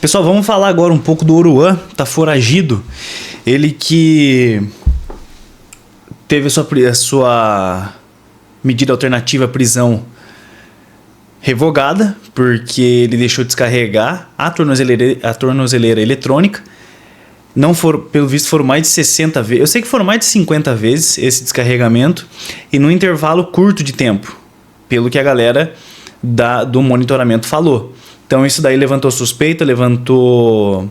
Pessoal, vamos falar agora um pouco do Oruan, tá foragido. Ele que teve a sua medida alternativa à prisão revogada, porque ele deixou de descarregar a tornozeleira eletrônica. Não foram, pelo visto, foram mais de 60 vezes. Eu sei que foram mais de 50 vezes esse descarregamento e num intervalo curto de tempo, pelo que a galera do monitoramento falou. Então isso daí levantou suspeita, levantou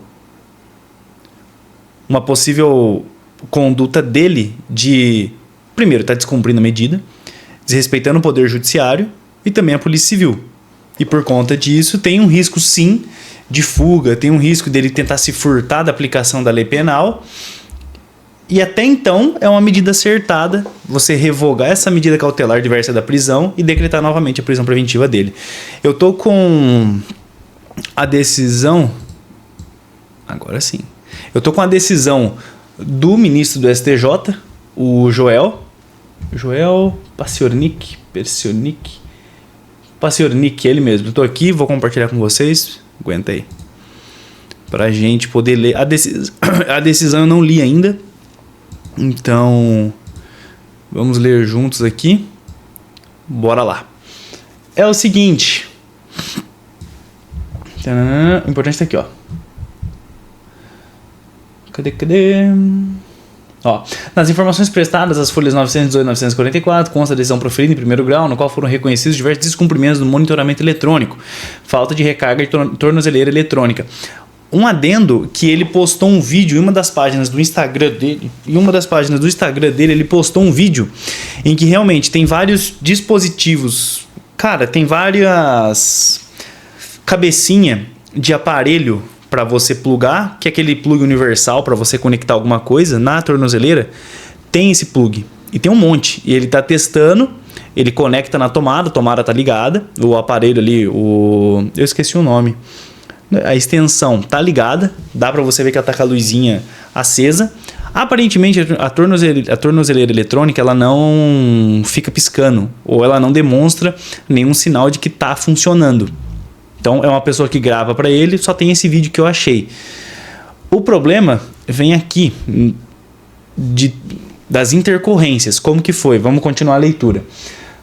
uma possível conduta dele de, primeiro, estar descumprindo a medida, desrespeitando o poder judiciário e também a polícia civil. E por conta disso tem um risco sim de fuga, tem um risco dele tentar se furtar da aplicação da lei penal. E até então é uma medida acertada você revogar essa medida cautelar diversa da prisão e decretar novamente a prisão preventiva dele. Eu tô com a decisão... Agora sim. Eu tô com a decisão do ministro do STJ, o Joel Paciornik, ele mesmo. Eu tô aqui, vou compartilhar com vocês. Aguenta aí. Pra gente poder ler. A decisão eu não li ainda. Então, vamos ler juntos aqui. Bora lá. É o seguinte. O importante tá aqui, ó. Cadê? Ó, nas informações prestadas às folhas 918 e 944, consta a decisão proferida em primeiro grau, no qual foram reconhecidos diversos descumprimentos do monitoramento eletrônico, falta de recarga de tornozeleira eletrônica. Um adendo que ele postou um vídeo em uma das páginas do Instagram dele. Ele postou um vídeo em que realmente tem vários dispositivos. Cara, tem várias cabecinha de aparelho para você plugar, que é aquele plug universal para você conectar alguma coisa na tornozeleira. Tem esse plug e tem um monte. E ele tá testando, ele conecta na tomada, a tomada tá ligada, o aparelho ali, eu esqueci o nome. A extensão tá ligada, dá para você ver que ela tá com a luzinha acesa. Aparentemente a tornozeleira eletrônica ela não fica piscando ou ela não demonstra nenhum sinal de que tá funcionando. Então é uma pessoa que grava para ele, só tem esse vídeo que eu achei. O problema vem aqui das intercorrências. Como que foi? Vamos continuar a leitura.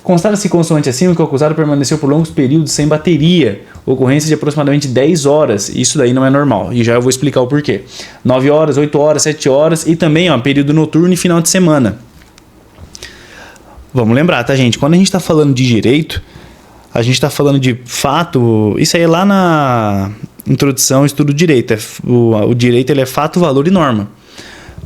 Constata-se consoante acima que o acusado permaneceu por longos períodos sem bateria, ocorrência de aproximadamente 10 horas. Isso daí não é normal e já eu vou explicar o porquê. 9 horas, 8 horas, 7 horas e também período noturno e final de semana. Vamos lembrar, tá, gente? Quando a gente está falando de direito, a gente está falando de fato, isso aí é lá na introdução, estudo direito. O direito ele é fato, valor e norma.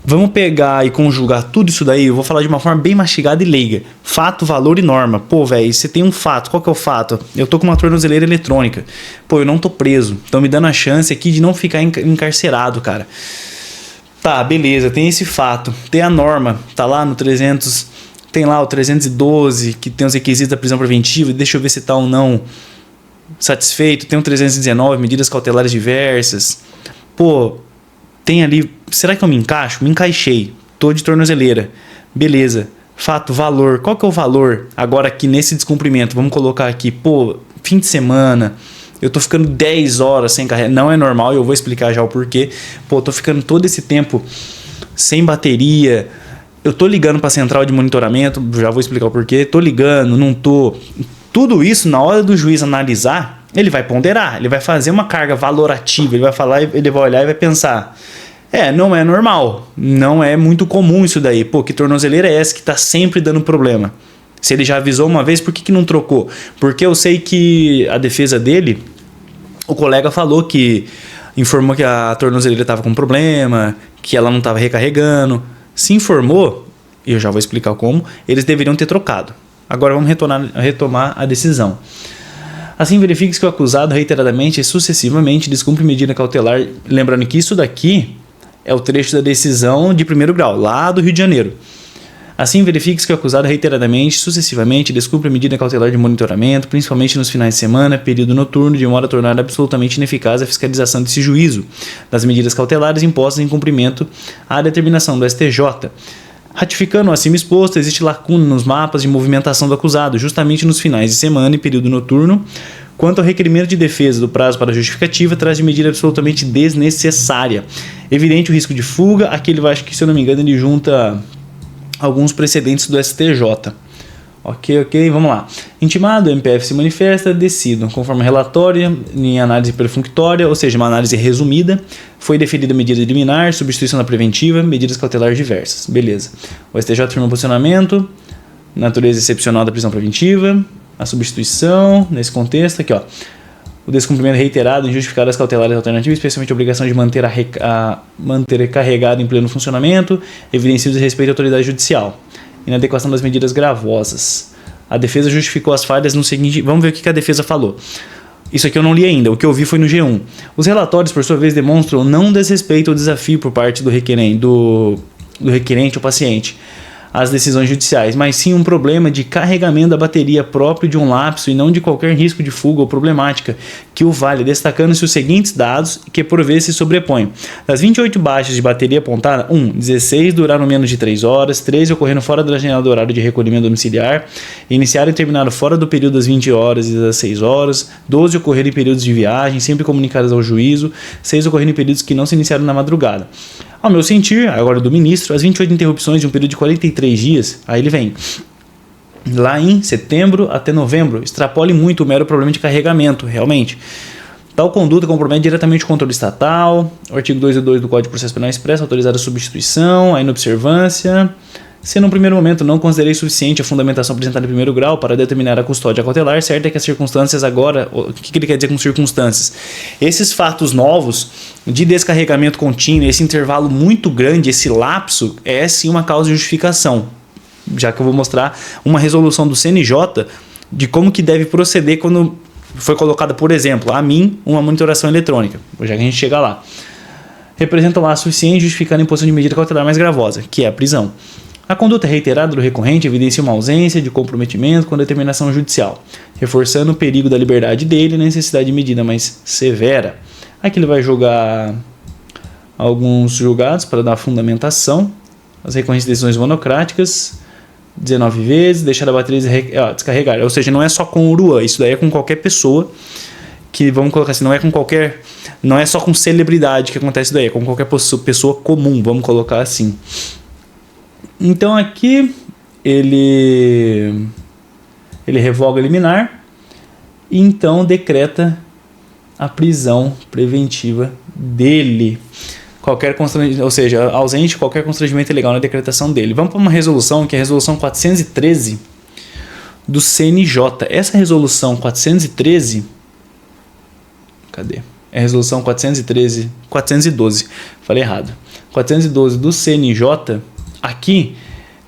Vamos pegar e conjugar tudo isso daí, eu vou falar de uma forma bem mastigada e leiga. Fato, valor e norma. Pô, velho, você tem um fato, qual que é o fato? Eu tô com uma tornozeleira eletrônica. Pô, eu não tô preso. Estão me dando a chance aqui de não ficar encarcerado, cara. Tá, beleza, tem esse fato. Tem a norma, tá lá no 300... Tem lá o 312, que tem os requisitos da prisão preventiva. Deixa eu ver se tá ou não satisfeito. Tem o 319, medidas cautelares diversas. Pô, tem ali... Será que eu me encaixo? Me encaixei. Tô de tornozeleira. Beleza. Fato, valor. Qual que é o valor? Agora aqui nesse descumprimento, vamos colocar aqui. Pô, fim de semana. Eu tô ficando 10 horas sem carregar. Não é normal, eu vou explicar já o porquê. Pô, tô ficando todo esse tempo sem bateria. Eu tô ligando para a central de monitoramento, já vou explicar o porquê. Tô ligando, não tô. Tudo isso, na hora do juiz analisar, ele vai ponderar, ele vai fazer uma carga valorativa, ele vai falar, ele vai olhar e vai pensar: não é normal, não é muito comum isso daí. Pô, que tornozeleira é essa que tá sempre dando problema? Se ele já avisou uma vez, por que não trocou? Porque eu sei que a defesa dele, o colega falou que informou que a tornozeleira tava com problema, que ela não tava recarregando. Se informou, e eu já vou explicar como, eles deveriam ter trocado. Agora vamos retomar a decisão. Assim, verifique-se que o acusado reiteradamente e sucessivamente descumpre medida cautelar. Lembrando que isso daqui é o trecho da decisão de primeiro grau, lá do Rio de Janeiro. Assim, verifique-se que o acusado reiteradamente e sucessivamente descumpre medida cautelar de monitoramento, principalmente nos finais de semana, período noturno, de modo a tornar absolutamente ineficaz a fiscalização desse juízo, das medidas cautelares impostas em cumprimento à determinação do STJ. Ratificando o acima exposto, existe lacuna nos mapas de movimentação do acusado, justamente nos finais de semana e período noturno, Quanto ao requerimento de defesa do prazo para justificativa, traz de medida absolutamente desnecessária. Evidente o risco de fuga. Aqui ele vai, acho que, se eu não me engano, ele junta alguns precedentes do STJ. Ok, vamos lá. Intimado, o MPF se manifesta, decido. Conforme relatório, em análise perfunctória, ou seja, uma análise resumida, foi deferida medida liminar, substituição da preventiva, medidas cautelares diversas. Beleza. O STJ firma o posicionamento, natureza excepcional da prisão preventiva, a substituição, nesse contexto, aqui, ó. O descumprimento reiterado, injustificado das cautelares alternativas, especialmente a obrigação de manter carregado em pleno funcionamento, evidencia o desrespeito à autoridade judicial. Inadequação das medidas gravosas. A defesa justificou as falhas no seguinte... Vamos ver o que a defesa falou. Isso aqui eu não li ainda, o que eu vi foi no G1. Os relatórios, por sua vez, demonstram não desrespeito ao desafio por parte do requerente ou paciente às decisões judiciais, mas sim um problema de carregamento da bateria próprio de um lapso e não de qualquer risco de fuga ou problemática que o vale, destacando-se os seguintes dados que por vezes se sobrepõem. Das 28 baixas de bateria apontada, 16 duraram menos de 3 horas, 13 ocorreram fora da janela do horário de recolhimento domiciliar, iniciaram e terminaram fora do período das 20 horas e das 6 horas, 12 ocorreram em períodos de viagem, sempre comunicadas ao juízo, 6 ocorreram em períodos que não se iniciaram na madrugada. Ao meu sentir, agora do ministro, as 28 interrupções de um período de 43 dias, aí ele vem lá em setembro até novembro, extrapole muito o mero problema de carregamento, realmente. Tal conduta compromete diretamente o controle estatal, o artigo 202 do Código de Processo Penal expressa autorizar a substituição, a inobservância. Se no primeiro momento não considerei suficiente a fundamentação apresentada em primeiro grau para determinar a custódia cautelar, certo é que as circunstâncias agora... O que ele quer dizer com circunstâncias? Esses fatos novos de descarregamento contínuo, esse intervalo muito grande, esse lapso, é sim uma causa de justificação. Já que eu vou mostrar uma resolução do CNJ de como que deve proceder quando foi colocada, por exemplo, a mim, uma monitoração eletrônica. Já que a gente chega lá. Representa lá suficiente justificando a imposição de medida cautelar mais gravosa, que é a prisão. A conduta reiterada do recorrente evidencia uma ausência de comprometimento com a determinação judicial, reforçando o perigo da liberdade dele e a necessidade de medida mais severa. Aqui ele vai julgar alguns julgados para dar fundamentação. As recorrentes de decisões monocráticas, 19 vezes, deixar a bateria descarregar. Ou seja, não é só com o Uruan, isso daí é com qualquer pessoa, que vamos colocar assim, não é só com celebridade que acontece isso daí, é com qualquer pessoa comum, vamos colocar assim. Então aqui ele revoga a liminar e então decreta a prisão preventiva dele. Ou seja, ausente qualquer constrangimento ilegal na decretação dele. Vamos para uma resolução que é a resolução 413 do CNJ. Essa resolução 413... Cadê? É a resolução 412. Falei errado. 412 do CNJ... Aqui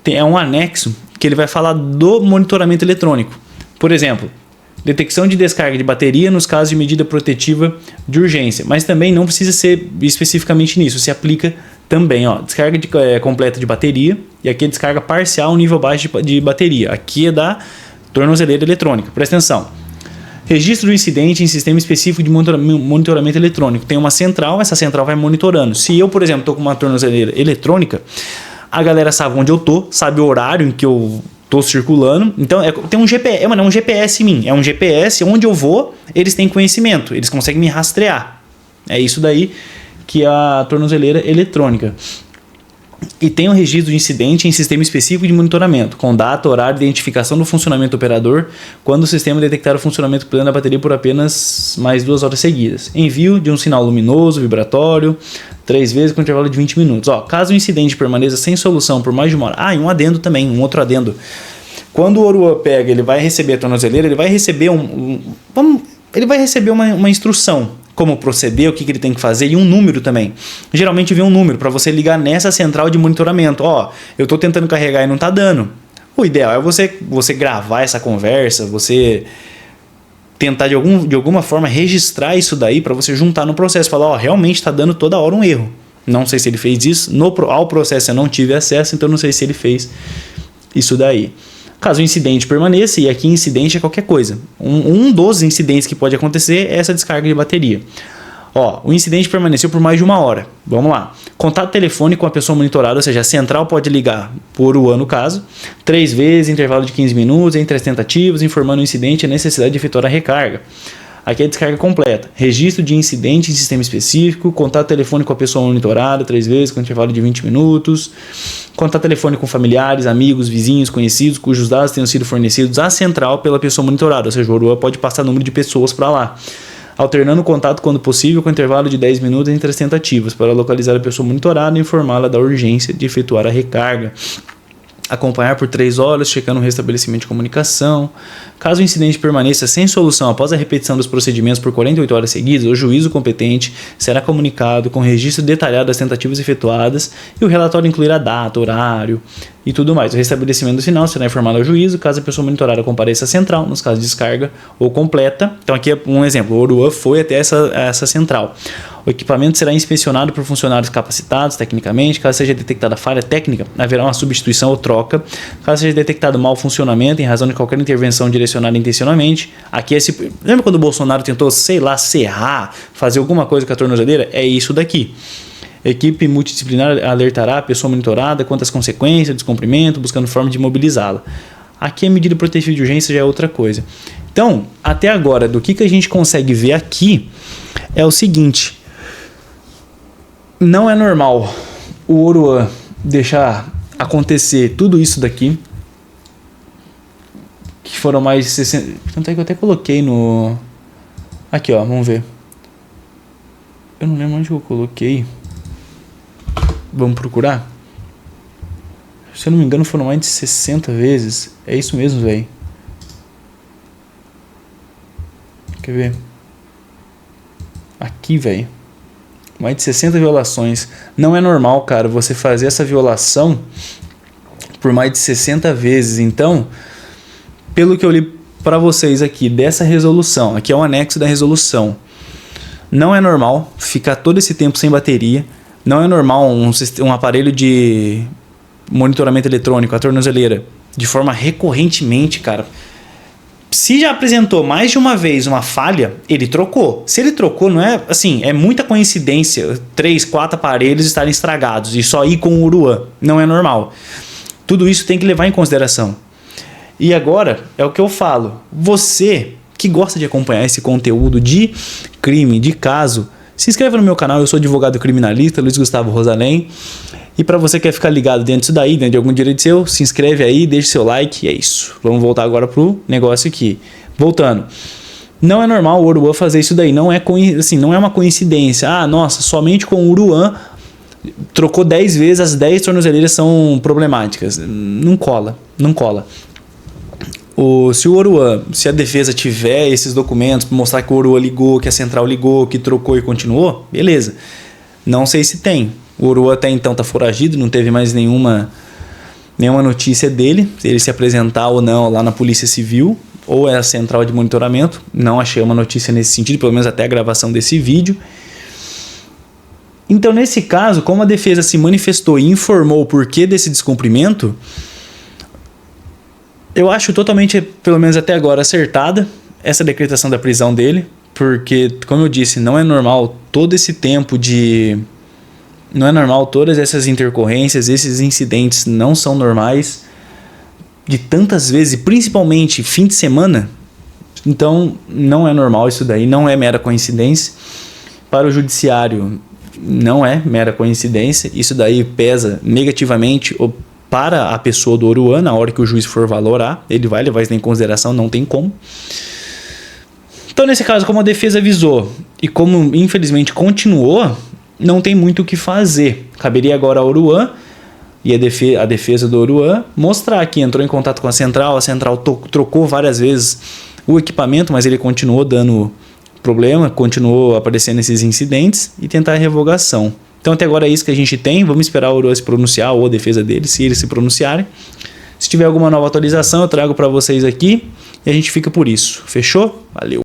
é um anexo que ele vai falar do monitoramento eletrônico. Por exemplo, detecção de descarga de bateria nos casos de medida protetiva de urgência. Mas também não precisa ser especificamente nisso. Se aplica também. Descarga completa de bateria. E aqui é descarga parcial nível baixo de bateria. Aqui é da tornozeleira eletrônica. Presta atenção. Registro do incidente em sistema específico de monitoramento eletrônico. Tem uma central, essa central vai monitorando. Se eu, por exemplo, estou com uma tornozeleira eletrônica... A galera sabe onde eu tô, sabe o horário em que eu tô circulando. Então, tem um GPS, é um GPS em mim. É um GPS, onde eu vou, eles têm conhecimento. Eles conseguem me rastrear. É isso daí que é a tornozeleira eletrônica. E tem um registro de incidente em sistema específico de monitoramento, com data, horário, identificação do funcionamento do operador, quando o sistema detectar o funcionamento pleno da bateria por apenas mais 2 horas seguidas. Envio de um sinal luminoso, vibratório, 3 vezes com intervalo de 20 minutos. Caso o incidente permaneça sem solução por mais de 1 hora... e um adendo também, um outro adendo. Quando o Oruan pega, ele vai receber a tornozeleira, ele vai receber uma instrução. Como proceder, o que ele tem que fazer e um número também. Geralmente vem um número para você ligar nessa central de monitoramento. Eu estou tentando carregar e não está dando. O ideal é você gravar essa conversa, você tentar de alguma forma registrar isso daí para você juntar no processo. Falar, realmente está dando toda hora um erro. Não sei se ele fez isso. Ao processo eu não tive acesso, então não sei se ele fez isso daí. Caso o incidente permaneça, e aqui incidente é qualquer coisa. Um dos incidentes que pode acontecer é essa descarga de bateria. O incidente permaneceu por mais de 1 hora. Vamos lá. Contato telefônico com a pessoa monitorada, ou seja, a central pode ligar por Uruan no caso, 3 vezes, intervalo de 15 minutos, entre as tentativas, informando o incidente e a necessidade de efetuar a recarga. Aqui é a descarga completa. Registro de incidente em sistema específico, contato telefônico com a pessoa monitorada 3 vezes com intervalo de 20 minutos, contato telefônico com familiares, amigos, vizinhos, conhecidos, cujos dados tenham sido fornecidos à central pela pessoa monitorada, ou seja, o ORUA pode passar número de pessoas para lá, alternando o contato quando possível com intervalo de 10 minutos entre as tentativas, para localizar a pessoa monitorada e informá-la da urgência de efetuar a recarga. Acompanhar por 3 horas, checando o restabelecimento de comunicação. Caso o incidente permaneça sem solução após a repetição dos procedimentos por 48 horas seguidas, o juízo competente será comunicado com registro detalhado das tentativas efetuadas e o relatório incluirá data, horário e tudo mais. O restabelecimento do sinal será informado ao juízo caso a pessoa monitorada compareça à central, nos casos de descarga ou completa. Então aqui é um exemplo, o ORUA foi até essa central. O equipamento será inspecionado por funcionários capacitados tecnicamente. Caso seja detectada falha técnica, haverá uma substituição ou troca. Caso seja detectado mau funcionamento em razão de qualquer intervenção direcionada intencionalmente, aqui lembra quando o Bolsonaro tentou, serrar, fazer alguma coisa com a tornozeleira? É isso daqui. A equipe multidisciplinar alertará a pessoa monitorada quanto às consequências do descumprimento, buscando forma de imobilizá-la. Aqui a medida protetiva de urgência já é outra coisa. Então, até agora, do que a gente consegue ver aqui é o seguinte: não é normal o ORUA deixar acontecer tudo isso daqui, que foram mais de 60... Tanto é que eu até coloquei no... Aqui, ó, vamos ver. Eu não lembro onde eu coloquei. Vamos procurar? Se eu não me engano, foram mais de 60 vezes. É isso mesmo, velho. Quer ver? Aqui, velho. Mais de 60 violações. Não é normal, cara, você fazer essa violação por mais de 60 vezes. Então, pelo que eu li para vocês aqui dessa resolução, aqui é um anexo da resolução. Não é normal ficar todo esse tempo sem bateria. Não é normal um aparelho de monitoramento eletrônico, a tornozeleira, de forma recorrentemente, cara. Se já apresentou mais de uma vez uma falha, ele trocou. Se ele trocou, não é assim, é muita coincidência 3, 4 aparelhos estarem estragados e só ir com o ORUA. Não é normal. Tudo isso tem que levar em consideração. E agora, é o que eu falo. Você que gosta de acompanhar esse conteúdo de crime, de caso, se inscreva no meu canal. Eu sou advogado criminalista, Luiz Gustavo Rosalém. E para você que quer ficar ligado dentro disso daí, dentro de algum direito seu, se inscreve aí, deixa seu like e é isso. Vamos voltar agora pro negócio aqui. Voltando. Não é normal o ORUA fazer isso daí. Não é uma coincidência. Ah, nossa, somente com o ORUA trocou 10 vezes, as 10 tornozeleiras são problemáticas. Não cola, não cola. Se o ORUA, se a defesa tiver esses documentos para mostrar que o ORUA ligou, que a central ligou, que trocou e continuou, beleza. Não sei se tem. O ORUA até então está foragido, não teve mais nenhuma notícia dele, se ele se apresentar ou não lá na Polícia Civil, ou é a central de monitoramento. Não achei uma notícia nesse sentido, pelo menos até a gravação desse vídeo. Então, nesse caso, como a defesa se manifestou e informou o porquê desse descumprimento, eu acho totalmente, pelo menos até agora, acertada essa decretação da prisão dele, porque, como eu disse, não é normal todo esse tempo de... Não é normal, todas essas intercorrências, esses incidentes não são normais de tantas vezes, principalmente fim de semana. Então, não é normal isso daí, não é mera coincidência. Para o judiciário, não é mera coincidência. Isso daí pesa negativamente para a pessoa do ORUA, na hora que o juiz for valorar, ele vai levar isso em consideração, não tem como. Então, nesse caso, como a defesa avisou e como infelizmente continuou, não tem muito o que fazer. Caberia agora ao ORUA e a defesa do ORUA mostrar que entrou em contato com a central trocou várias vezes o equipamento, mas ele continuou dando problema, continuou aparecendo esses incidentes e tentar a revogação. Então até agora é isso que a gente tem. Vamos esperar o ORUA se pronunciar ou a defesa dele, se eles se pronunciarem. Se tiver alguma nova atualização, eu trago para vocês aqui e a gente fica por isso. Fechou? Valeu!